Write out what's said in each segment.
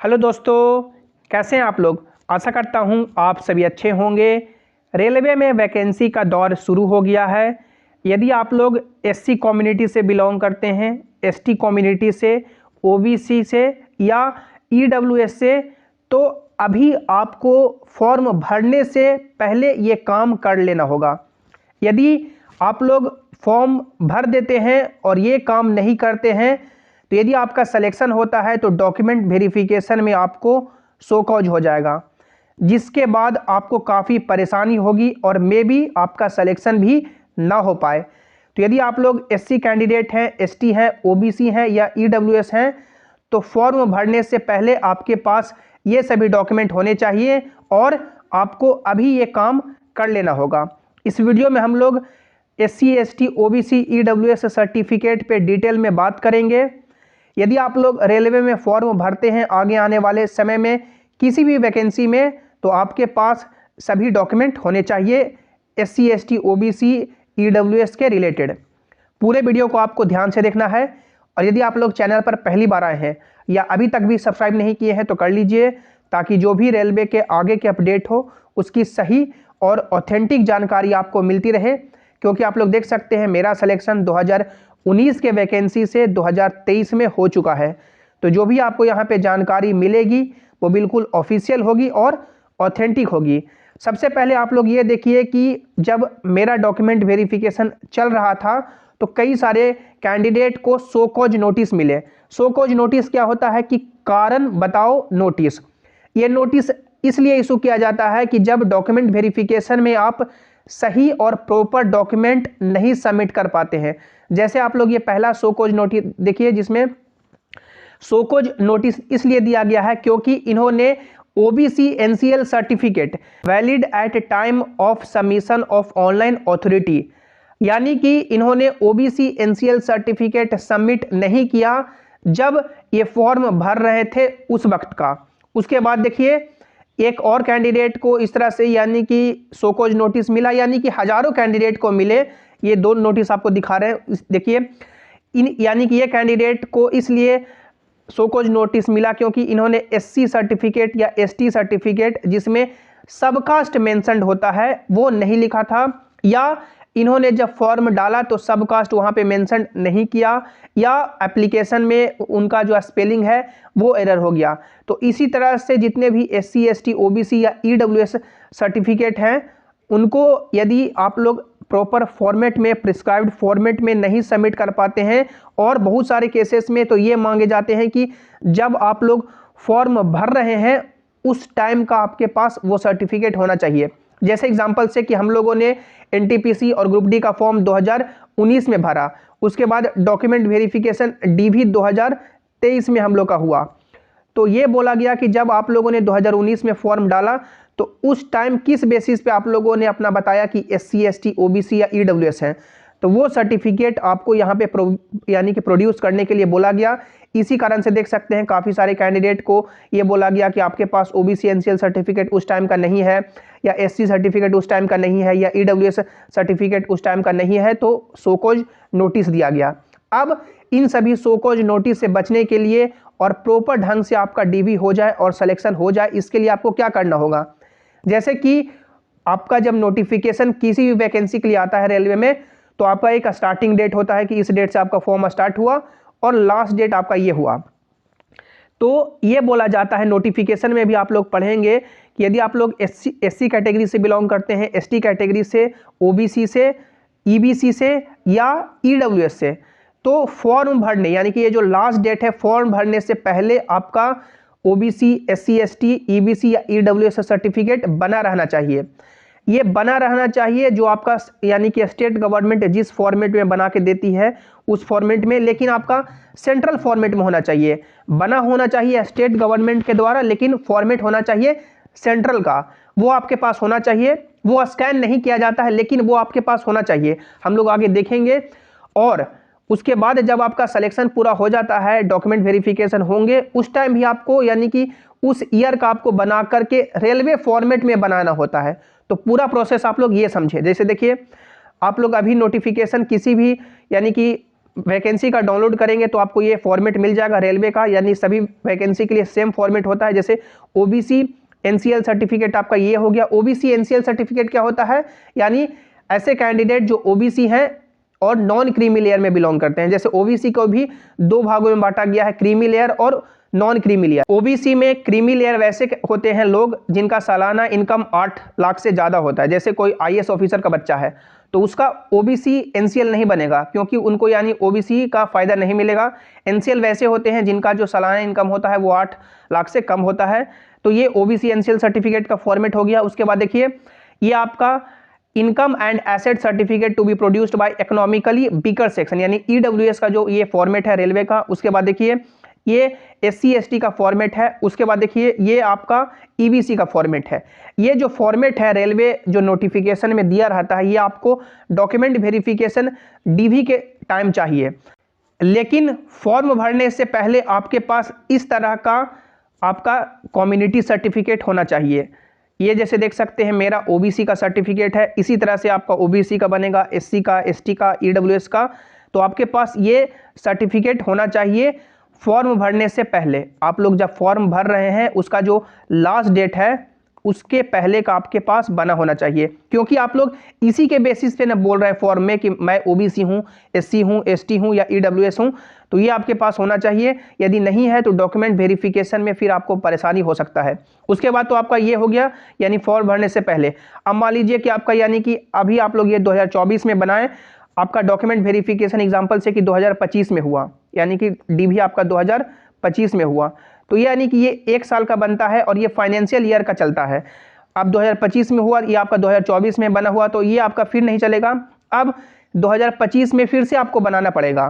Hello दोस्तों, कैसे हैं आप लोग। आशा करता हूं आप सभी अच्छे होंगे। रेलवे में वैकेंसी का दौर शुरू हो गया है। यदि आप लोग एससी कम्युनिटी से बिलोंग करते हैं, एसटी कम्युनिटी से, ओबीसी से या ईडब्ल्यूएस से, तो अभी आपको फॉर्म भरने से पहले ये काम कर लेना होगा। यदि आप लोग फॉर्म भर देते हैं और ये काम नहीं करते हैं तो यदि आपका सिलेक्शन होता है तो डॉक्यूमेंट वेरिफिकेशन में आपको शो कॉज हो जाएगा, जिसके बाद आपको काफ़ी परेशानी होगी और मे बी आपका सिलेक्शन भी ना हो पाए। तो यदि आप लोग एससी कैंडिडेट हैं, एसटी हैं, ओबीसी हैं या ईडब्ल्यूएस हैं तो फॉर्म भरने से पहले आपके पास ये सभी डॉक्यूमेंट होने चाहिए और आपको अभी ये काम कर लेना होगा। इस वीडियो में हम लोग SC, ST, OBC, EWS certificate पे डिटेल में बात करेंगे। यदि आप लोग रेलवे में फॉर्म भरते हैं आगे आने वाले समय में किसी भी वैकेंसी में, तो आपके पास सभी डॉक्यूमेंट होने चाहिए एससी, एसटी, ओबीसी, ईडब्ल्यूएस के रिलेटेड। पूरे वीडियो को आपको ध्यान से देखना है और यदि आप लोग चैनल पर पहली बार आए हैं या अभी तक भी सब्सक्राइब नहीं किए हैं तो कर लीजिए, ताकि जो भी रेलवे के आगे के अपडेट हो उसकी सही और ऑथेंटिक जानकारी आपको मिलती रहे। क्योंकि आप लोग देख सकते हैं मेरा सिलेक्शन 2019 के वैकेंसी से 2023 में हो चुका है। तो जो भी आपको यहाँ पे जानकारी मिलेगी वो बिल्कुल ऑफिशियल होगी और ऑथेंटिक होगी। सबसे पहले आप लोग ये देखिए कि जब मेरा डॉक्यूमेंट वेरिफिकेशन चल रहा था तो कई सारे कैंडिडेट को शो कॉज नोटिस मिले। शो कॉज नोटिस क्या होता है कि कारण बताओ नोटिस। ये नोटिस इसलिए इशू किया जाता है कि जब डॉक्यूमेंट वेरिफिकेशन में आप सही और प्रॉपर डॉक्यूमेंट नहीं सबमिट कर पाते हैं। जैसे आप लोग ये पहला शो कॉज नोटिस देखिए, जिसमें शो कॉज नोटिस इसलिए दिया गया है क्योंकि इन्होंने OBC NCL certificate valid at time of submission of online authority, यानी कि इन्होंने ओबीसी एनसीएल सर्टिफिकेट सबमिट नहीं किया जब ये फॉर्म भर रहे थे उस वक्त का। उसके बाद देखिए एक और कैंडिडेट को इस तरह से यानी कि शो कॉज नोटिस मिला, यानी कि हजारों कैंडिडेट को मिले। ये दो नोटिस आपको दिखा रहे हैं, देखिए यानी कि ये कैंडिडेट को इसलिए शो कॉज नोटिस मिला क्योंकि इन्होंने एससी सर्टिफिकेट या एसटी सर्टिफिकेट जिसमें सबकास्ट मेंशन्ड होता है वो नहीं लिखा था, या इन्होंने जब फॉर्म डाला तो सबकास्ट वहाँ पे मेंशन नहीं किया, या एप्लीकेशन में उनका जो स्पेलिंग है वो एरर हो गया। तो इसी तरह से जितने भी एससी, एसटी, ओबीसी या ईडब्ल्यूएस सर्टिफिकेट हैं उनको यदि आप लोग प्रॉपर फॉर्मेट में, प्रिस्क्राइब्ड फॉर्मेट में नहीं सबमिट कर पाते हैं, और बहुत सारे केसेस में तो ये मांगे जाते हैं कि जब आप लोग फॉर्म भर रहे हैं उस टाइम का आपके पास वो सर्टिफिकेट होना चाहिए। जैसे एग्जांपल से कि हम लोगों ने एनटीपीसी और ग्रुप डी का फॉर्म 2019 में भरा, उसके बाद डॉक्यूमेंट वेरिफिकेशन डीवी 2023 में हम लोग का हुआ। तो ये बोला गया कि जब आप लोगों ने 2019 में फॉर्म डाला तो उस टाइम किस बेसिस पे आप लोगों ने अपना बताया कि एससी, एसटी, ओबीसी या ईडब्ल्यूएस हैं, तो वो सर्टिफिकेट आपको यहाँ पे यानी कि प्रोड्यूस करने के लिए बोला गया। इसी कारण से देख सकते हैं काफ़ी सारे कैंडिडेट को ये बोला गया कि आपके पास ओबीसी एनसीएल सर्टिफिकेट उस टाइम का नहीं है, या एससी सर्टिफिकेट उस टाइम का नहीं है, या ईडब्ल्यूएस सर्टिफिकेट उस टाइम का नहीं है, तो शो कॉज नोटिस दिया गया। अब इन सभी शो कॉज नोटिस से बचने के लिए और प्रॉपर ढंग से आपका डीवी हो जाए और सिलेक्शन हो जाए, इसके लिए आपको क्या करना होगा। जैसे कि आपका जब नोटिफिकेशन किसी भी वैकेंसी के लिए आता है रेलवे में, तो आपका एक स्टार्टिंग डेट होता है कि इस डेट से आपका फॉर्म स्टार्ट हुआ और लास्ट डेट आपका ये हुआ। तो ये बोला जाता है, नोटिफिकेशन में भी आप लोग पढ़ेंगे कि यदि आप लोग एससी कैटेगरी से बिलोंग करते हैं, एसटी कैटेगरी से, ओबीसी से, ईबीसी से या ईडब्ल्यूएस से, तो फॉर्म भरने यानी कि ये जो लास्ट डेट है फॉर्म भरने से पहले आपका ओबीसी, एससी, एसटी, ईबीसी या ईडब्ल्यूएस सर्टिफिकेट बना रहना चाहिए। ये बना रहना चाहिए जो आपका यानी कि स्टेट गवर्नमेंट जिस फॉर्मेट में बना के देती है उस फॉर्मेट में, लेकिन आपका सेंट्रल फॉर्मेट में होना चाहिए। बना होना चाहिए स्टेट गवर्नमेंट के द्वारा, लेकिन फॉर्मेट होना चाहिए सेंट्रल का, वो आपके पास होना चाहिए। वो स्कैन नहीं किया जाता है लेकिन वो आपके पास होना चाहिए, हम लोग आगे देखेंगे। और उसके बाद जब आपका सिलेक्शन पूरा हो जाता है, डॉक्यूमेंट वेरिफिकेशन होंगे, उस टाइम भी आपको यानी कि उस ईयर का आपको बना करके रेलवे फॉर्मेट में बनाना होता है। तो पूरा प्रोसेस आप लोग ये समझे। जैसे देखिए आप लोग अभी नोटिफिकेशन किसी भी यानी कि वैकेंसी का डाउनलोड करेंगे तो आपको ये फॉर्मेट मिल जाएगा रेलवे का, यानी सभी वैकेंसी के लिए सेम फॉर्मेट होता है। जैसे ओबीसी एनसीएल सर्टिफिकेट आपका ये हो गया। ओबीसी एनसीएल सर्टिफिकेट क्या होता है, यानी ऐसे कैंडिडेट जो ओबीसी हैं और नॉन क्रीमी लेयर में बिलोंग करते हैं। जैसे ओबीसी को भी दो भागों में बांटा गया है, क्रीमी लेयर और नॉन क्रीमी लेयर। ओबीसी में क्रीमी लेयर वैसे होते हैं लोग जिनका सालाना इनकम 8 लाख से ज़्यादा होता है। जैसे कोई आईएएस ऑफिसर का बच्चा है तो उसका ओबीसी एनसीएल नहीं बनेगा, क्योंकि उनको यानी ओबीसी का फायदा नहीं मिलेगा। एनसीएल वैसे होते हैं जिनका जो सालाना इनकम होता है वो 8 लाख से कम होता है। तो ये ओबीसी एनसीएल सर्टिफिकेट का फॉर्मेट हो गया। उसके बाद देखिए ये आपका income and asset certificate to be produced by economically weaker section, यानी ईडब्ल्यूएस का जो ये फॉर्मेट है रेलवे का। उसके बाद देखिए ये एससी एसटी का फॉर्मेट है। उसके बाद देखिए ये आपका ईबीसी का फॉर्मेट है। ये जो फॉर्मेट है रेलवे जो नोटिफिकेशन में दिया रहता है, ये आपको डॉक्यूमेंट वेरिफिकेशन डीवी के टाइम चाहिए, लेकिन फॉर्म भरने से पहले आपके पास इस तरह का आपका कम्युनिटी सर्टिफिकेट होना चाहिए। ये जैसे देख सकते हैं मेरा ओबीसी का सर्टिफिकेट है, इसी तरह से आपका ओबीसी का बनेगा, एससी का, एसटी का, ईडब्ल्यूएस का। तो आपके पास ये सर्टिफिकेट होना चाहिए फॉर्म भरने से पहले। आप लोग जब फॉर्म भर रहे हैं उसका जो लास्ट डेट है उसके पहले का आपके पास बना होना चाहिए, क्योंकि आप लोग इसी के बेसिस पे ना बोल रहे हैं फॉर्म में कि मैं ओबीसी हूँ, एससी हूँ, एसटी हूँ या ईडब्ल्यूएस हूँ। तो ये आपके पास होना चाहिए। यदि नहीं है तो डॉक्यूमेंट वेरिफिकेशन में फिर आपको परेशानी हो सकता है। उसके बाद तो आपका ये हो गया यानी फॉर्म भरने से पहले। अब मान लीजिए कि आपका यानी कि अभी आप लोग ये 2024 में बनाएं, आपका डॉक्यूमेंट वेरिफिकेशन एग्जाम्पल से कि 2025 में हुआ, यानी कि डीवी आपका 2025 में हुआ, तो ये यानी कि ये 1 साल का बनता है और ये फाइनेंशियल ईयर का चलता है। अब 2025 में हुआ, ये आपका 2024 में बना हुआ, तो ये आपका फिर नहीं चलेगा। अब 2025 में फिर से आपको बनाना पड़ेगा,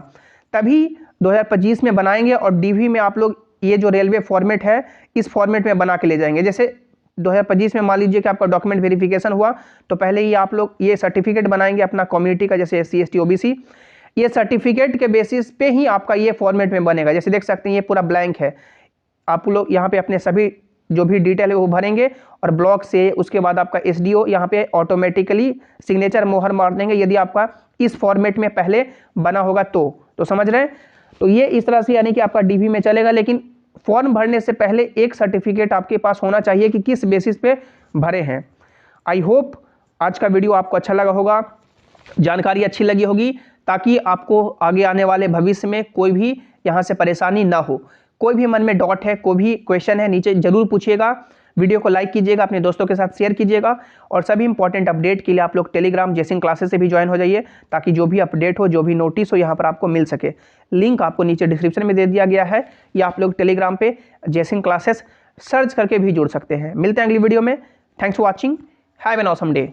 तभी 2025 में बनाएंगे और डीवी में आप लोग ये जो रेलवे फॉर्मेट है इस फॉर्मेट में बना के ले जाएंगे। जैसे 2025 में मान लीजिए कि आपका डॉक्यूमेंट वेरिफिकेशन हुआ, तो पहले ही आप लोग ये सर्टिफिकेट बनाएंगे अपना कम्युनिटी का, जैसे एससी एसटी ओबीसी। ये सर्टिफिकेट के बेसिस पे ही आपका ये फॉर्मेट में बनेगा। जैसे देख सकते हैं ये पूरा ब्लैंक है, आप लोग यहाँ पे अपने सभी जो भी डिटेल है वो भरेंगे और ब्लॉक से उसके बाद आपका एसडीओ यहाँ पे ऑटोमेटिकली सिग्नेचर मोहर मार देंगे, यदि आपका इस फॉर्मेट में पहले बना होगा तो समझ रहे हैं। तो ये इस तरह से यानी कि आपका डीवी में चलेगा, लेकिन फॉर्म भरने से पहले एक सर्टिफिकेट आपके पास होना चाहिए कि किस बेसिस पे भरे हैं। आई होप आज का वीडियो आपको अच्छा लगा होगा, जानकारी अच्छी लगी होगी, ताकि आपको आगे आने वाले भविष्य में कोई भी यहाँ से परेशानी ना हो। कोई भी मन में डाउट है, कोई भी क्वेश्चन है, नीचे जरूर पूछिएगा। वीडियो को लाइक कीजिएगा, अपने दोस्तों के साथ शेयर कीजिएगा और सभी इंपॉर्टेंट अपडेट के लिए आप लोग टेलीग्राम जेसिंग क्लासेस से भी ज्वाइन हो जाइए, ताकि जो भी अपडेट हो, जो भी नोटिस हो, यहाँ पर आपको मिल सके। लिंक आपको नीचे डिस्क्रिप्शन में दे दिया गया है, या आप लोग टेलीग्राम पे जेसिंग क्लासेस सर्च करके भी जुड़ सकते हैं। मिलते हैं अगली वीडियो में। Thanks for watching, have an awesome day.